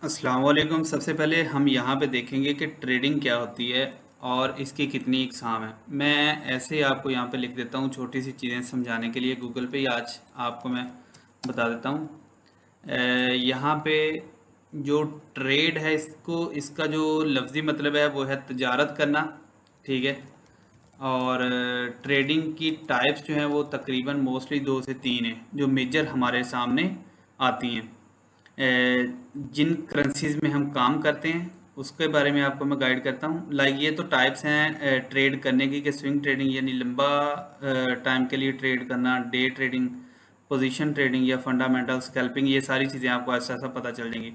अस्सलाम वालेकुम। सबसे पहले हम यहाँ पे देखेंगे कि ट्रेडिंग क्या होती है और इसकी कितनी इकसाम है। मैं ऐसे ही आपको यहाँ पे लिख देता हूँ, छोटी सी चीज़ें समझाने के लिए गूगल पे ही आज आपको मैं बता देता हूँ। यहाँ पे जो ट्रेड है, इसका जो लफ्ज़ी मतलब है वो है तजारत करना। ठीक है। और ट्रेडिंग की टाइप्स जो हैं वो तकरीबन मोस्टली दो से तीन हैं जो मेजर हमारे सामने आती हैं। जिन करेंसीज में हम काम करते हैं उसके बारे में आपको मैं गाइड करता हूँ। लाइक ये तो टाइप्स हैं ट्रेड करने की, कि स्विंग ट्रेडिंग यानी लंबा टाइम के लिए ट्रेड करना, डे ट्रेडिंग, पोजीशन ट्रेडिंग या फंडामेंटल स्कैल्पिंग। ये सारी चीज़ें आपको ऐसा ऐसा पता चल जाएंगी।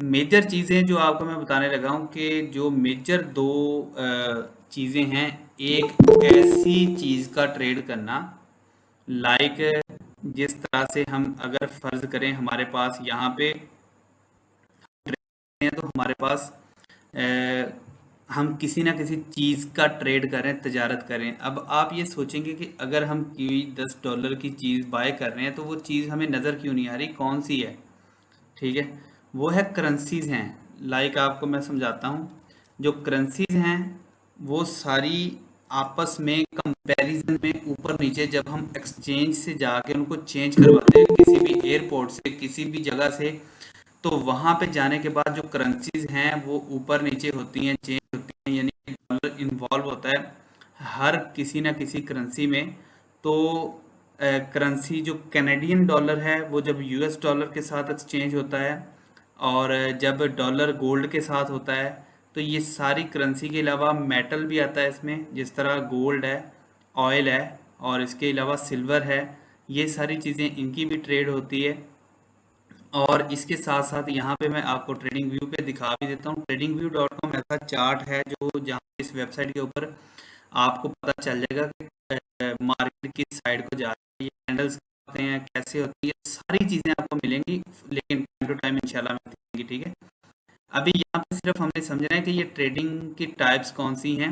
मेजर चीज़ें जो आपको मैं बताने लगा हूँ कि जो मेजर दो चीज़ें हैं, एक ऐसी चीज़ का ट्रेड करना, लाइक जिस तरह से हम अगर फर्ज करें हमारे पास यहाँ पे हैं तो हमारे पास हम किसी ना किसी चीज़ का ट्रेड करें, तजारत करें। अब आप ये सोचेंगे कि अगर हम कोई $10 की चीज़ बाय कर रहे हैं तो वो चीज़ हमें नज़र क्यों नहीं आ रही, कौन सी है। ठीक है। वो है करेंसीज हैं। लाइक आपको मैं समझाता हूँ। जो करेंसीज हैं वो सारी आपस में कंपैरिजन में ऊपर नीचे, जब हम एक्सचेंज से जाके उनको चेंज करवाते हैं किसी भी एयरपोर्ट से, किसी भी जगह से, तो वहां पे जाने के बाद जो करेंसीज हैं वो ऊपर नीचे होती हैं, चेंज होती हैं, यानी डॉलर इन्वॉल्व होता है हर किसी ना किसी करेंसी में। तो करेंसी जो कैनेडियन डॉलर है वो जब यूएस डॉलर के साथ एक्सचेंज होता है, और जब डॉलर गोल्ड के साथ होता है, तो ये सारी करेंसी के अलावा मेटल भी आता है इसमें, जिस तरह गोल्ड है, ऑयल है, और इसके अलावा सिल्वर है। ये सारी चीज़ें इनकी भी ट्रेड होती है। और इसके साथ साथ यहाँ पे मैं आपको ट्रेडिंग व्यू पे दिखा भी देता हूँ। ट्रेडिंग व्यू डॉट कॉम ऐसा चार्ट है जो जहाँ इस वेबसाइट के ऊपर आपको पता चल जाएगा कि मार्केट किस साइड को जा रही है, कैंडल्स होते हैं, कैसे होती है, सारी चीज़ें आपको मिलेंगी, लेकिन टाइम टू टाइम इंशाल्लाह मिलेंगी। ठीक है। अभी यहाँ पे सिर्फ हमने समझना है कि ये ट्रेडिंग की टाइप्स कौन सी हैं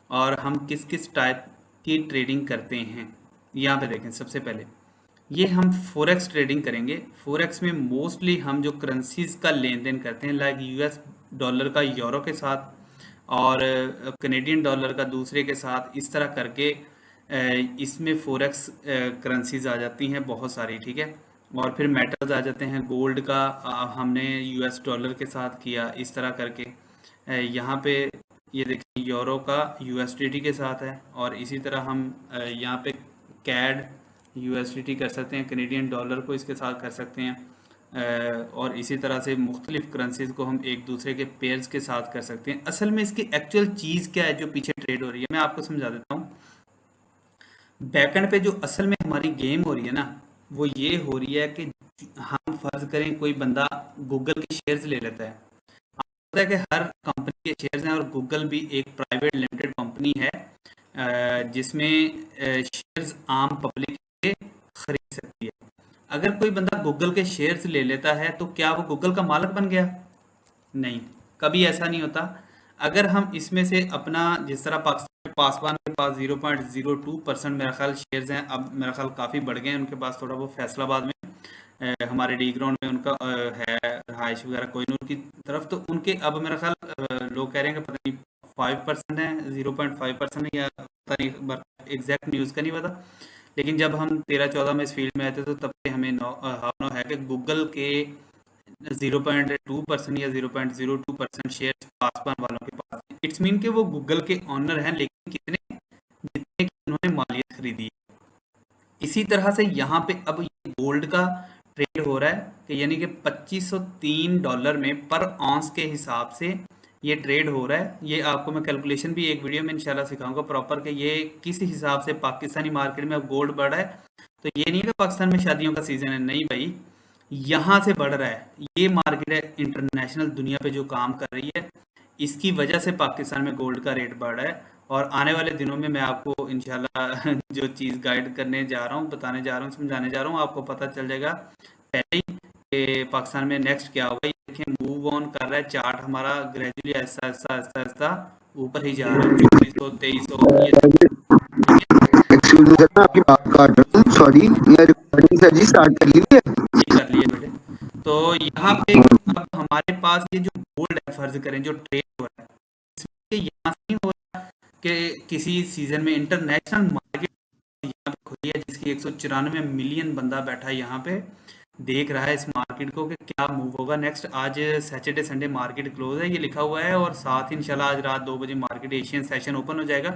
और हम किस किस टाइप की ट्रेडिंग करते हैं। यहाँ पे देखें, सबसे पहले ये हम फोरेक्स ट्रेडिंग करेंगे। फोरेक्स में मोस्टली हम जो करेंसीज का लेन देन करते हैं, लाइक यूएस डॉलर का यूरो के साथ और कनेडियन डॉलर का दूसरे के साथ, इस तरह करके इसमें फोरेक्स करेंसीज आ जाती हैं बहुत सारी। ठीक है। और फिर मेटल्स आ जाते हैं। गोल्ड का हमने यूएस डॉलर के साथ किया, इस तरह करके यहाँ पे ये देखिए यूरो का यूएसडीटी के साथ है, और इसी तरह हम यहाँ पे कैड यूएसडीटी कर सकते हैं, कनेडियन डॉलर को इसके साथ कर सकते हैं। और इसी तरह से मुख्तलिफ करेंसीज को हम एक दूसरे के पेयर्स के साथ कर सकते हैं। असल में इसकी एक्चुअल चीज़ क्या है जो पीछे ट्रेड हो रही है, मैं आपको समझा देता हूँ। बैकएंड पे जो असल में हमारी गेम हो रही है ना, वो ये हो रही है कि हम फर्ज करें कोई बंदा गूगल के शेयर्स ले लेता है। पता है कि हर कंपनी के शेयर्स हैं, और गूगल भी एक प्राइवेट लिमिटेड कंपनी है जिसमें शेयर्स आम पब्लिक के खरीद सकती है। अगर कोई बंदा गूगल के शेयर्स ले लेता है तो क्या वो गूगल का मालिक बन गया? नहीं, कभी ऐसा नहीं होता। अगर हम इसमें से अपना, जिस तरह पाकिस्तान पासवान के पास 0.02% मेरा ख्याल शेयर्स हैं, अब मेरा ख्याल काफ़ी बढ़ गए हैं उनके पास, थोड़ा वो फैसलाबाद में हमारे डी ग्राउंड में उनका है रहायश वगैरह कोहिनूर की तरफ, तो उनके अब मेरा ख्याल लोग कह रहे हैं कि पता नहीं 5% है, 0.5% है, या पता नहीं, एग्जैक्ट न्यूज़ का नहीं पता। लेकिन जब हम 13-14 में इस फील्ड में आए थे तो तब से हमें नो है कि गूगल के 0.2% या 0.02% शेयर पासवान वालों के पास है। इट्स मीन कि वो गूगल के ऑनर हैं, लेकिन कितने, जितने की उन्होंने मालियत खरीदी है। इसी तरह से यहाँ पे अब ये गोल्ड का ट्रेड हो रहा है, कि यानी कि $2503 में पर ऑंस के हिसाब से ये ट्रेड हो रहा है। ये आपको मैं कैलकुलेशन भी एक वीडियो में इंशाल्लाह सिखाऊंगा प्रॉपर, कि ये किस हिसाब से पाकिस्तानी मार्केट में अब गोल्ड बढ़ रहा है। तो ये नहीं है कि पाकिस्तान में शादियों का सीजन है, नहीं भाई, यहाँ से बढ़ रहा है। ये मार्केट है इंटरनेशनल, दुनिया पे जो काम कर रही है, इसकी वजह से पाकिस्तान में गोल्ड का रेट बढ़ रहा है। और आने वाले दिनों में मैं आपको इंशाल्लाह जो चीज़ गाइड करने जा रहा हूँ, बताने जा रहा हूँ, समझाने जा रहा हूँ, आपको पता चल जाएगा पहले ही कि पाकिस्तान में नेक्स्ट क्या होगा। ये देखिए मूव ऑन कर रहा है चार्ट हमारा, ग्रेजुअली ऐसा ऐसा ऐसा ऐसा ऊपर ही जा रहा है, 2400 2300 ये ठीक है। एक्सक्यूज मी सर, मैं आपकी बात काट रहा हूँ, सॉरी। ये रिकॉर्डिंग सर जी स्टार्ट कर लीजिए। जी कर लिए बेटे। तो यहाँ पे अब हमारे पास ये जो गोल्ड है, फर्ज करें जो ट्रेड हो रहा है, इसमें यहाँ से नहीं हो रहा कि किसी सीजन में इंटरनेशनल मार्केट यहाँ पे खुली है जिसकी 194 मिलियन बंदा बैठा है यहाँ पे देख रहा है इस मार्केट को कि क्या मूव होगा नेक्स्ट। आज सैटरडे संडे मार्केट क्लोज है ये लिखा हुआ है, और साथ ही इंशाल्लाह आज रात 2 बजे मार्केट एशियन सेशन ओपन हो जाएगा।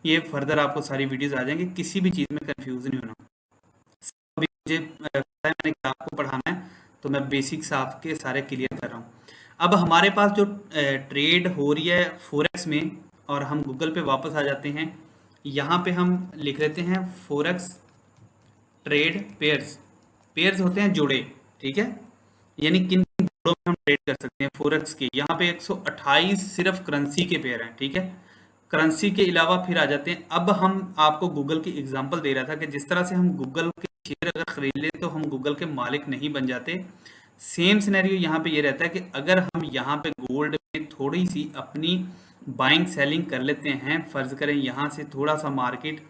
ये फर्दर आपको सारी वीडियोस आ जाएंगी, किसी भी चीज़ में कंफ्यूज नहीं होना। अभी मुझे पता है मैंने क्या आपको पढ़ाना है, तो मैं बेसिक्स आपके सारे क्लियर कर रहा हूँ। अब हमारे पास जो ट्रेड हो रही है फोरेक्स में, और हम गूगल पे वापस आ जाते हैं, यहाँ पे हम लिख लेते हैं फोरेक्स ट्रेड पेयर्स। पेयर्स होते हैं जोड़े, ठीक है, यानी किन किन जोड़ों में हम ट्रेड कर सकते हैं फोरेक्स के। यहाँ पे 128 सिर्फ करेंसी के पेयर हैं, ठीक है। करेंसी के अलावा फिर आ जाते हैं, अब हम आपको गूगल की एग्जांपल दे रहा था कि जिस तरह से हम गूगल के शेयर अगर खरीद लें तो हम गूगल के मालिक नहीं बन जाते। सेम सिनेरियो यहाँ पे ये रहता है कि अगर हम यहाँ पे गोल्ड में थोड़ी सी अपनी बाइंग सेलिंग कर लेते हैं, फर्ज करें यहाँ से थोड़ा सा मार्केट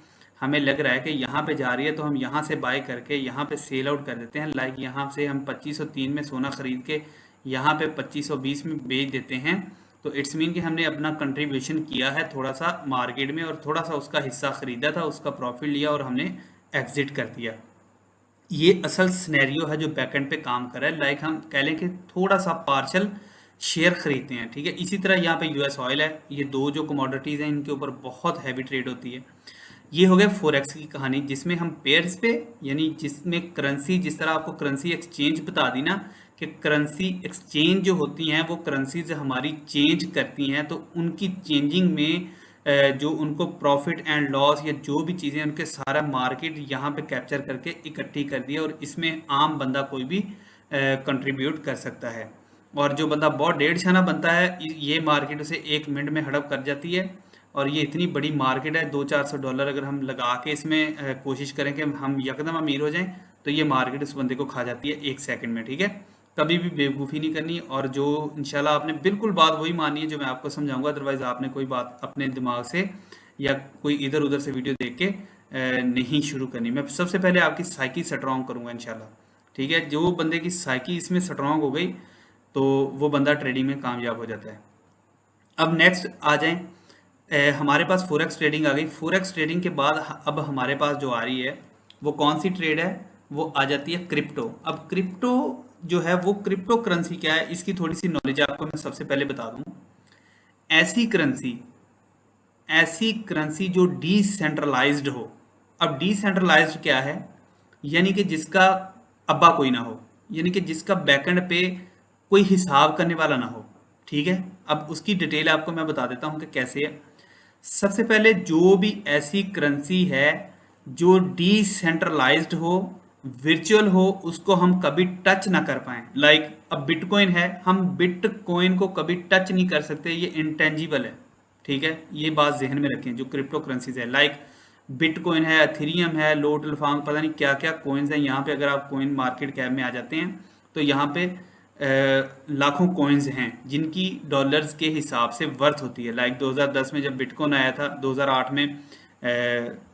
हमें लग रहा है कि यहाँ पे जा रही है, तो हम यहाँ से बाय करके यहाँ पे सेल आउट कर देते हैं। लाइक यहाँ से हम 2503 में सोना खरीद के यहाँ पे 2520 में बेच देते हैं, तो इट्स मीन कि हमने अपना कंट्रीब्यूशन किया है थोड़ा सा मार्केट में, और थोड़ा सा उसका हिस्सा खरीदा था, उसका प्रॉफिट लिया और हमने एग्जिट कर दिया। ये असल सिनेरियो है जो बैकएंड पे काम कर रहा है। लाइक हम कह लें कि थोड़ा सा पार्शल शेयर खरीदते हैं, ठीक है। इसी तरह यहाँ पे यूएस ऑयल है, ये दो जो कमोडिटीज़ हैं इनके ऊपर बहुत हैवी ट्रेड होती है। ये हो गया फोरेक्स की कहानी, जिसमें हम पेयर्स पे, यानी जिसमें करेंसी, जिस तरह आपको करेंसी एक्सचेंज बता दी ना कि करेंसी एक्सचेंज जो होती हैं वो करेंसीज हमारी चेंज करती हैं, तो उनकी चेंजिंग में जो उनको प्रॉफिट एंड लॉस या जो भी चीज़ें उनके सारा मार्केट यहाँ पे कैप्चर करके इकट्ठी कर दिया, और इसमें आम बंदा कोई भी कंट्रीब्यूट कर सकता है। और जो बंदा बहुत डेढ़ छाना बनता है, ये मार्केट उसे 1 मिनट में हड़प कर जाती है। और ये इतनी बड़ी मार्केट है, $200-400 अगर हम लगा के इसमें कोशिश करें कि हम यकदम अमीर हो जाएं, तो ये मार्केट उस बंदे को खा जाती है 1 सेकंड में, ठीक है। कभी भी बेवकूफ़ी नहीं करनी, और जो इंशाल्लाह आपने बिल्कुल बात वही माननी है जो मैं आपको समझाऊंगा, अदरवाइज आपने कोई बात अपने दिमाग से या कोई इधर उधर से वीडियो देख के नहीं शुरू करनी। मैं सबसे पहले आपकी साइकी स्ट्रॉन्ग करूंगा इंशाल्लाह, ठीक है। जो बंदे की साइकी इसमें स्ट्रॉन्ग हो गई तो वो बंदा ट्रेडिंग में कामयाब हो जाता है। अब नेक्स्ट आ जाएं, हमारे पास फोरेक्स ट्रेडिंग आ गई। फोरेक्स ट्रेडिंग के बाद अब हमारे पास जो आ रही है वो कौन सी ट्रेड है, वो आ जाती है क्रिप्टो। अब क्रिप्टो जो है वो क्रिप्टो करेंसी क्या है, इसकी थोड़ी सी नॉलेज आपको मैं सबसे पहले बता दूं। ऐसी करेंसी जो डिसेंट्रलाइज्ड हो। अब डिसेंट्रलाइज्ड क्या है, यानी कि जिसका अब्बा कोई ना हो, यानी कि जिसका बैकएंड पे कोई हिसाब करने वाला ना हो, ठीक है। अब उसकी डिटेल आपको मैं बता देता हूं कि कैसे है। सबसे पहले जो भी ऐसी करेंसी है जो डिसेंट्रलाइज्ड हो, वर्चुअल हो, उसको हम कभी टच ना कर पाए। लाइक अब बिटकॉइन है, हम बिटकॉइन को कभी टच नहीं कर सकते, ये इंटेंजिबल है, ठीक है। ये बात जहन में रखें। जो क्रिप्टो करेंसीज है लाइक बिटकॉइन है, एथेरियम है, लोट अल्फांग, पता नहीं क्या क्या कॉइन्स हैं। यहाँ पे अगर आप कॉइन मार्केट कैप में आ जाते हैं तो यहाँ पे लाखों कॉइन्स हैं जिनकी डॉलर्स के हिसाब से वर्थ होती है। लाइक 2010 में जब बिटकॉइन आया था, 2008 में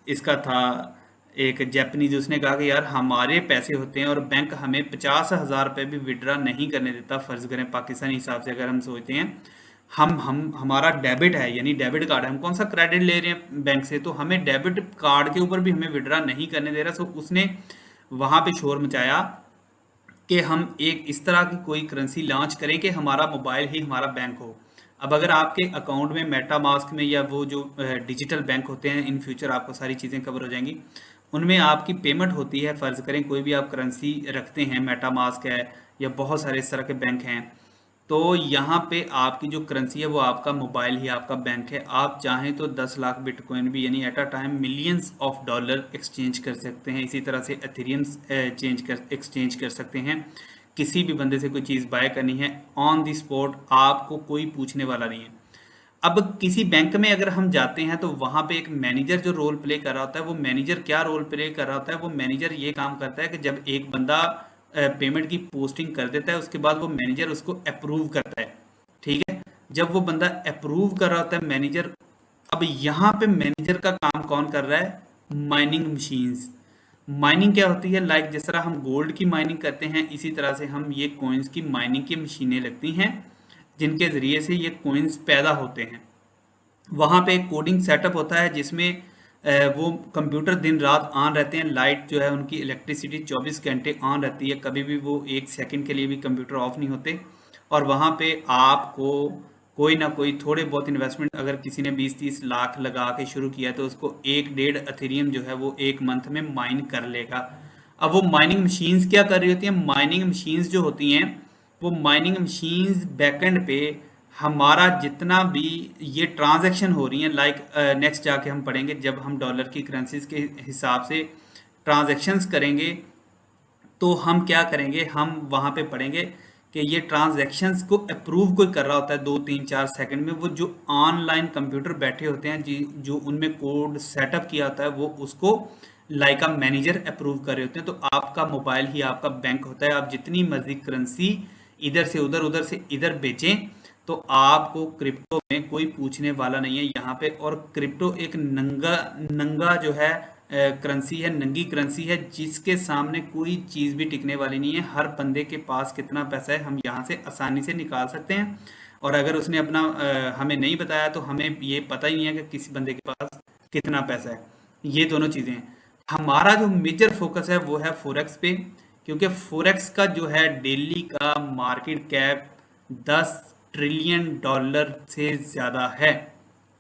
इसका था एक जैपनीज, उसने कहा कि यार हमारे पैसे होते हैं और बैंक हमें 50,000 रुपये भी विड्रा नहीं करने देता। फर्ज करें पाकिस्तानी हिसाब से अगर हम सोचते हैं, हम हमारा डेबिट है, यानी डेबिट कार्ड है, हम कौन सा क्रेडिट ले रहे हैं बैंक से, तो हमें डेबिट कार्ड के ऊपर भी हमें विड्रा नहीं करने दे रहा। सो उसने वहां पे शोर मचाया कि हम एक इस तरह की कोई करेंसी लॉन्च करें कि हमारा मोबाइल ही हमारा बैंक हो। अब अगर आपके अकाउंट में मेटा मास्क में या वो जो डिजिटल बैंक होते हैं, इन फ्यूचर आपको सारी चीज़ें कवर हो जाएंगी, उनमें आपकी पेमेंट होती है। फ़र्ज़ करें कोई भी आप करेंसी रखते हैं, मेटा मास्क है या बहुत सारे इस तरह के बैंक हैं, तो यहाँ पे आपकी जो करेंसी है वो आपका मोबाइल ही आपका बैंक है। आप चाहें तो 10 लाख बिटकॉइन भी, यानी at a time millions of dollar exchange कर सकते हैं। इसी तरह से एथेरियम एक्सचेंज कर सकते हैं। किसी भी बंदे से कोई चीज़ बाय करनी है ऑन द स्पॉट, आपको कोई पूछने वाला नहीं है। अब किसी बैंक में अगर हम जाते हैं तो वहाँ पे एक मैनेजर जो रोल प्ले कर रहा होता है, वो मैनेजर क्या रोल प्ले कर रहा होता है, वो मैनेजर ये काम करता है कि जब एक बंदा पेमेंट की पोस्टिंग कर देता है, उसके बाद वो मैनेजर उसको अप्रूव करता है, ठीक है। जब वो बंदा अप्रूव कर रहा होता है मैनेजर, अब यहाँ पे मैनेजर का काम कौन कर रहा है, माइनिंग मशीन्स। माइनिंग क्या होती है, लाइक जिस तरह हम गोल्ड की माइनिंग करते हैं इसी तरह से हम ये कॉइन्स की माइनिंग की मशीनें लगती हैं जिनके ज़रिए से ये कॉइन्स पैदा होते हैं। वहाँ पे एक कोडिंग सेटअप होता है जिसमें वो कंप्यूटर दिन रात ऑन रहते हैं, लाइट जो है उनकी इलेक्ट्रिसिटी 24 घंटे ऑन रहती है, कभी भी वो 1 सेकंड के लिए भी कंप्यूटर ऑफ नहीं होते। और वहाँ पे आपको कोई ना कोई थोड़े बहुत इन्वेस्टमेंट, अगर किसी ने 20-30 लाख लगा के शुरू किया है तो उसको 1-1.5 एथेरियम जो है वो एक मंथ में माइन कर लेगा। अब वो माइनिंग मशीन्स क्या कर रही होती हैं, माइनिंग मशीन्स जो होती हैं वो माइनिंग मशीन्स बैकएंड पे हमारा जितना भी ये ट्रांजैक्शन हो रही हैं, लाइक नेक्स्ट जाके हम पढ़ेंगे जब हम डॉलर की करेंसीज के हिसाब से ट्रांजैक्शंस करेंगे तो हम क्या करेंगे, हम वहाँ पे पढ़ेंगे कि ये ट्रांजैक्शंस को अप्रूव कोई कर रहा होता है 2-3-4 सेकंड में, वो जो ऑनलाइन कंप्यूटर बैठे होते हैं जी जो उनमें कोड सेटअप किया होता है वो उसको लाइक अ मैनेजर अप्रूव कर रहे होते हैं। तो आपका मोबाइल ही आपका बैंक होता है, आप जितनी मर्जी करेंसी इधर से उधर उधर से इधर बेचें तो आपको क्रिप्टो में कोई पूछने वाला नहीं है यहाँ पे। और क्रिप्टो एक नंगा नंगा जो है करेंसी है, नंगी करेंसी है जिसके सामने कोई चीज़ भी टिकने वाली नहीं है। हर बंदे के पास कितना पैसा है हम यहाँ से आसानी से निकाल सकते हैं, और अगर उसने अपना हमें नहीं बताया तो हमें ये पता ही नहीं है कि किसी बंदे के पास कितना पैसा है। ये दोनों चीज़ें हैं। हमारा जो मेजर फोकस है वो है फोरेक्स पे, क्योंकि फोरेक्स का जो है डेली का मार्केट कैप 10 ट्रिलियन डॉलर से ज़्यादा है।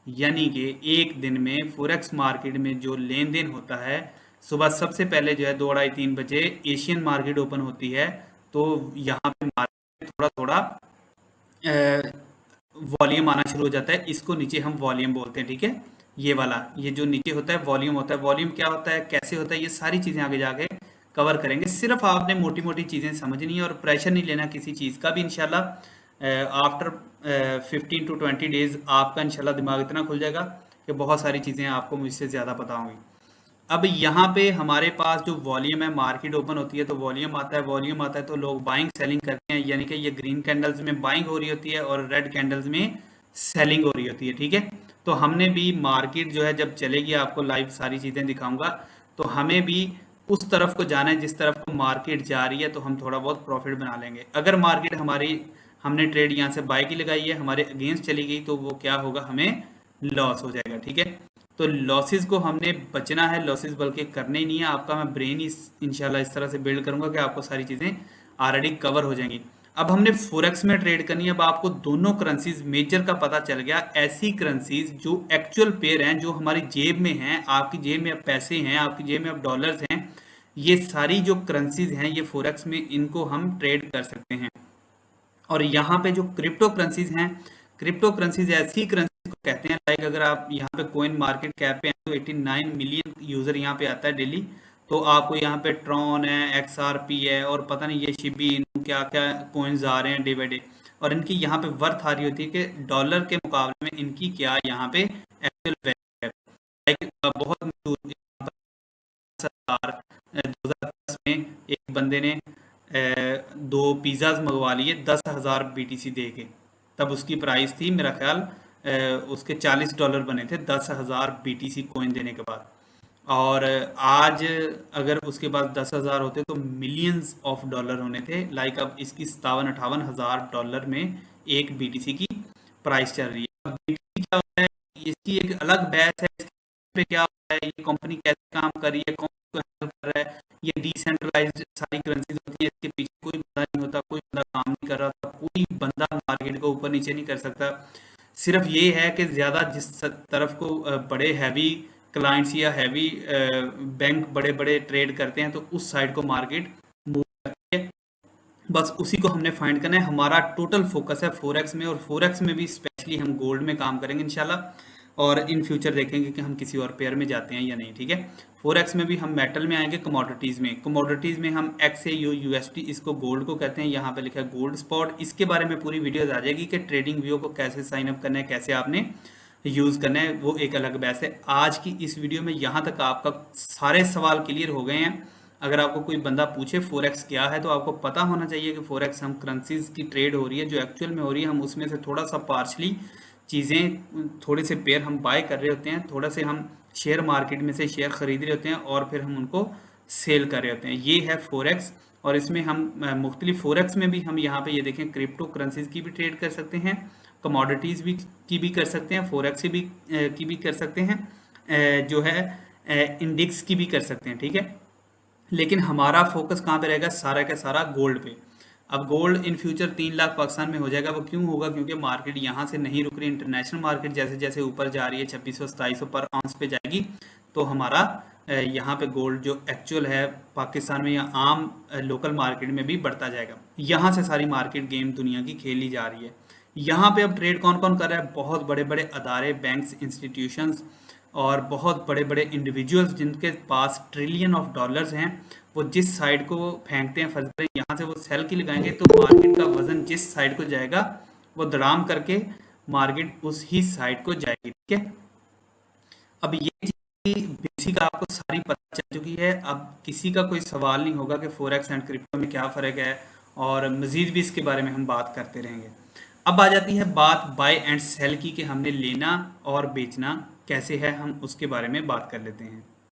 यानी कि एक दिन में फोरेक्स मार्केट में जो लेन देन होता है, सुबह सबसे पहले जो है 2-2:30 बजे एशियन मार्केट ओपन होती है, तो यहाँ पे मार्केट थोड़ा थोड़ा वॉल्यूम आना शुरू हो जाता है। इसको नीचे हम वॉल्यूम बोलते हैं, ठीक है। ये वाला ये जो नीचे होता है वॉल्यूम होता है। वॉल्यूम क्या होता है, कैसे होता है, ये सारी चीज़ें आगे जाके कवर करेंगे। सिर्फ आपने मोटी मोटी चीज़ें समझनी है और प्रेशर नहीं लेना किसी चीज़ का भी। इंशाल्लाह आफ्टर 15 to 20 डेज आपका इंशाल्लाह दिमाग इतना खुल जाएगा कि बहुत सारी चीज़ें आपको मुझसे ज़्यादा पता होंगी। अब यहाँ पे हमारे पास जो वॉल्यूम है, मार्केट ओपन होती है तो वॉल्यूम आता है, वॉल्यूम आता है तो लोग बाइंग सेलिंग करते हैं, यानी कि ये ग्रीन कैंडल्स में बाइंग हो रही होती है और रेड कैंडल्स में सेलिंग हो रही होती है, ठीक है। तो हमने भी मार्केट जो है जब चलेगी आपको लाइव सारी चीज़ें दिखाऊंगा, तो हमें भी उस तरफ को जाना है जिस तरफ को मार्केट जा रही है, तो हम थोड़ा बहुत प्रॉफिट बना लेंगे। अगर मार्केट हमारी, हमने ट्रेड यहाँ से बाय की लगाई है, हमारे अगेंस्ट चली गई तो वो क्या होगा, हमें लॉस हो जाएगा, ठीक है। तो लॉसेस को हमने बचना है, लॉसेस बल्कि करने ही नहीं है। आपका मैं ब्रेन इंशाल्लाह इस तरह से बिल्ड करूंगा कि आपको सारी चीज़ें ऑलरेडी कवर हो जाएंगी। अब हमने फोरेक्स में ट्रेड करनी है। अब आपको दोनों करेंसीज मेजर का पता चल गया, ऐसी करेंसीज जो एक्चुअल पेयर हैं, जो हमारी जेब में हैं, आपकी जेब में अब पैसे हैं, आपकी जेब में अब डॉलर्स हैं, ये सारी जो करेंसीज हैं ये फोरेक्स में इनको हम ट्रेड कर सकते हैं। और यहाँ पे जो क्रिप्टो करेंसीज हैं, क्रिप्टो करेंसीज ऐसी करेंसी को कहते हैं, लाइक अगर आप यहाँ पे कोइन मार्केट कैप पे हैं तो 89 मिलियन यूजर यहाँ पे आता है डेली। तो आपको यहाँ पे ट्रॉन है, XRP है और पता नहीं ये शिबी इनू क्या क्या कोइंस आ रहे हैं डे बाई डे, और इनकी यहाँ पे वर्थ आ रही होती है कि डॉलर के मुकाबले में इनकी क्या यहाँ पे एक्चुअल वैल्यू है। लाइक बहुत मशहूर 2010 में एक बंदे ने 2 पिज़्ज़ाज मंगवा लिए 10,000 BTC दे के। तब उसकी प्राइस थी मेरा ख्याल उसके $40 बने थे 10,000 BTC कॉइन देने के बाद। और आज अगर उसके पास 10,000 होते तो मिलियंस ऑफ डॉलर होने थे। लाइक अब इसकी 57-58 हज़ार डॉलर में एक BTC की प्राइस चल रही है। अब BTC क्या होता है, इसकी एक अलग बहस है, इसके पे क्या होता है, ये कंपनी कैसे काम कर रही है, कौन इसको हैंडल कर रहा है। ये डिसेंट्रलाइज्ड सारी करेंसीज होती है, इसके पीछे कोई बंदा नहीं होता, कोई बंदा काम नहीं कर रहा था, कोई बंदा मार्केट को ऊपर नीचे नहीं कर सकता। सिर्फ ये है कि ज़्यादा जिस तरफ को बड़े हैवी क्लाइंट्स या हैवी बैंक बड़े बड़े ट्रेड करते हैं तो उस साइड को मार्केट मूव करती है। बस उसी को हमने फाइंड करना है। हमारा टोटल फोकस है फोरेक्स में, और फोरेक्स में भी स्पेशली हम गोल्ड में काम करेंगे इंशाल्लाह, और इन फ्यूचर देखेंगे कि हम किसी और पेयर में जाते हैं या नहीं, ठीक है। फोरेक्स में भी हम मेटल में आएंगे, कमोडिटीज़ में, कमोडिटीज़ में हम XAUUSD, इसको गोल्ड को कहते हैं, यहाँ पे लिखा है गोल्ड स्पॉट। इसके बारे में पूरी वीडियोज आ जाएगी कि ट्रेडिंग व्यू को कैसे साइन अप करना है, कैसे आपने यूज़ करना है, वो एक अलग बहस है। आज की इस वीडियो में यहाँ तक आपका सारे सवाल क्लियर हो गए हैं। अगर आपको कोई बंदा पूछे फोरेक्स क्या है तो आपको पता होना चाहिए कि फोरेक्स हम करेंसीज की ट्रेड हो रही है जो एक्चुअल में हो रही है, हम उसमें से थोड़ा सा पार्शली चीज़ें, थोड़े से पेयर हम बाय कर रहे होते हैं, थोड़ा से हम शेयर मार्केट में से शेयर खरीद रहे होते हैं और फिर हम उनको सेल कर रहे होते हैं। ये है फोरेक्स, और इसमें हम मुख्तलिफ फोरेक्स में भी हम यहाँ पे ये देखें क्रिप्टो करेंसीज की भी ट्रेड कर सकते हैं, कमोडिटीज़ भी की भी कर सकते हैं, फोरेक्स की भी कर सकते हैं, जो है इंडेक्स की भी कर सकते हैं, ठीक है। लेकिन हमारा फोकस कहाँ पे रहेगा, सारा का सारा गोल्ड पे। अब gold in future 3 lakh Pakistan में हो जाएगा। वो क्यों होगा, क्योंकि मार्केट यहाँ से नहीं रुक रही, इंटरनेशनल मार्केट जैसे जैसे ऊपर जा रही है 2600-2700 पर आंस पे जाएगी, तो हमारा यहाँ पे गोल्ड जो एक्चुअल है पाकिस्तान में या आम लोकल मार्केट में भी बढ़ता जाएगा। यहाँ से सारी मार्केट गेम दुनिया की खेली जा रही है। यहाँ पे अब ट्रेड कौन कौन कर रहा है, बहुत बड़े बड़े अदारे, बैंक्स, इंस्टीट्यूशंस और बहुत बड़े बड़े इंडिविजुअल्स जिनके पास ट्रिलियन ऑफ डॉलर्स हैं। वो जिस साइड को फेंकते हैं, फजल यहाँ से वो सेल की लगाएंगे तो मार्केट का वजन जिस साइड को जाएगा वो धड़ाम करके मार्केट उस ही साइड को जाएगी, ठीक है। अब ये चीज़ बेसिक आपको सारी पता चल चुकी है। अब किसी का कोई सवाल नहीं होगा कि फोरेक्स एंड क्रिप्टो में क्या फ़र्क है, और मज़ीद भी इसके बारे में हम बात करते रहेंगे। अब आ जाती है बात बाय एंड सेल की, कि हमने लेना और बेचना कैसे है, हम उसके बारे में बात कर लेते हैं।